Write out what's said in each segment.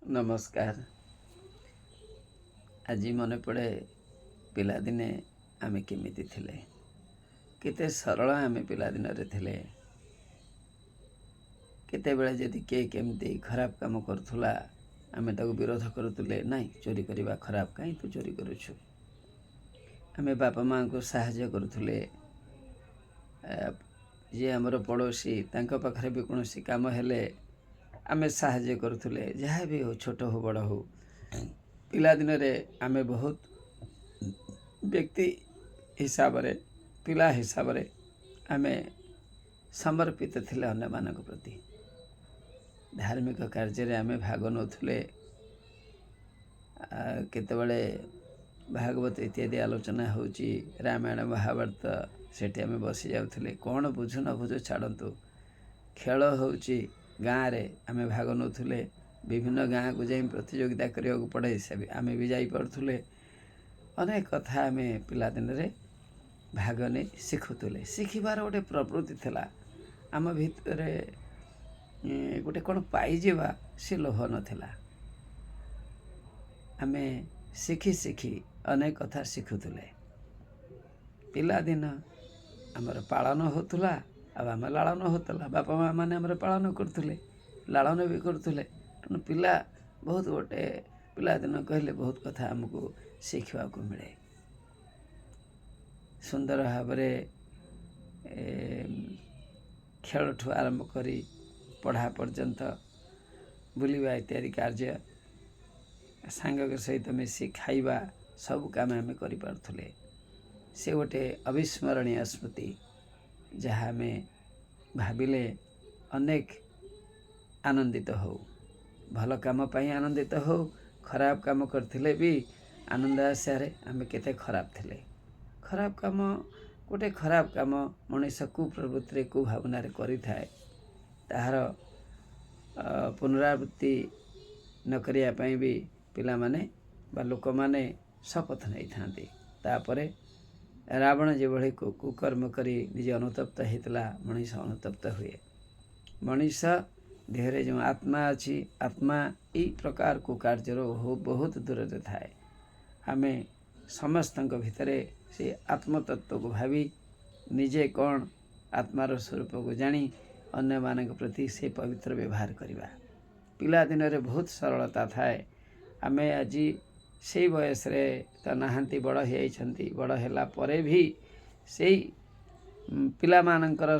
नमस्कार। आज मन पड़े पिलादिने आमे केमिति थिले, केते सरल आमे पिलादिन रे थिले। केते बेले जदि के केमती खराब काम करथुला आमे ताको विरोध करुतुले, नहीं चोरी करवा खराब, कहीं तू चोरी करुछु। आमे बापा माँ को साहाय्य करुतुले, जे हमर पड़ोसी तांको पाखरे भी कोनोसी काम हेले आमे साहाय्य करुतुले, जहाँ भी हो छोट हो बड़ हो। पिलादिन रे आमे बहुत व्यक्ति हिसाब रे पिला हिसाब रे आमे समर्पित थिले अन्य मानक प्रति। धार्मिक कार्य रे आमे भाग नथुले। केतेबेले भागवत इत्यादि आलोचना होची, रामायण महाभारत सेठी आमे बसी जाउथिले। कोण बुझु न बुझु छाड़ंतु, खेल होची गाँव रे आमे भाग नथुले। विभिन्न गाँव को जाई प्रतियोगिता करिया को पड़े हिसाब आमे भी जाई पड़थुले। अनेक कथा आमे पिलादिन रे भाग नै शिखुतुले। शिखिबार गोटे प्रवृत्ति थिला आम भितरे, गोटे कोन पाई जेबा से लोभ नथिला। आमे शिखी शिखी अनेक कथा शिखुतुले। पिलादिन आमर पालन होतुला, अब आम लालन होतला। बापा माँ माने आमर पालन करथुले, लालन भी करथुले। तेणु पिला बहुत गोटे पिलादिन कहले बहुत कथा आमको शिखा को मिले। सुंदर भाव खेल ठू आरंभ करी पढ़ा पर्यंत बुलिबा इत्यादि कार्य सांग के सहित मिसी खाइबा सब काम आम करें। से गोटे अविस्मरणीय स्मृति जहाँ आम भाविले अनेक आनंदित हो। भल काम पाई आनंदित हो, खराब काम करथिले भी आनंद आसारे आम केते खराब थिले। खराब काम गोटे खराब काम मनुष्य कुप्रवृत्ति कुभावना करि थाए, ताहार पुनरावृत्ति न करिया पई भी पिला माने बा लोक माने शपथ नहीं थांती। तापरे रावण जेभଳି कुकर्म करी निजे अनुतप्त हेतला, मनुष्य अनुतप्त हुए। मनुष्य देहरे जो आत्मा अच्छी, आत्मा यही प्रकार को कार्य हो बहुत दूर रे थाए। आमे समस्त भितरे से आत्मतत्व को भावी निजे कौन आत्मार स्वरूप को जानी अन्य मानक प्रति से पवित्र व्यवहार करवा। पिलादिन रे बहुत सरलता थाए। आमे आज से बयस रे तो नहांती बड़ होइछंती, बड़ होला परे भी से पिला मानकर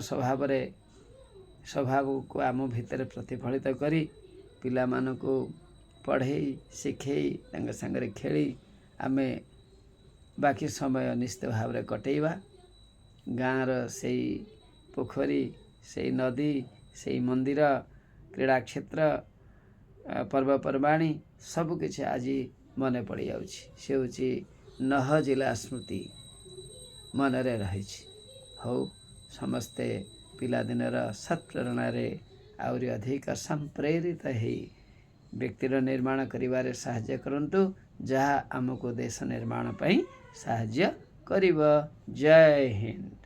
स्वभाव को आम भितर प्रतिफलित करी पिला मानको पढ़ेई शिखेई तांग संगरे खेली आमे बाकी समय निश्चित भाव रे कटेइबा। गाँर से पोखरी, से नदी, से मंदिर, क्रीड़ा क्षेत्र, पर्वपर्वाणी सबकिछि आज मन पड़ जाउछि। से होछि नह जिला स्मृति मनरे रहिछि। हौ समस्ते पिलादिनर सत्प्रेरणा रे आउरी अधिक संप्रेरित है व्यक्तिर निर्माण करिवारे साहाय्य करंतु, जहाँ आमको देश निर्माण पई साहाय्य करिब। जय हिंद।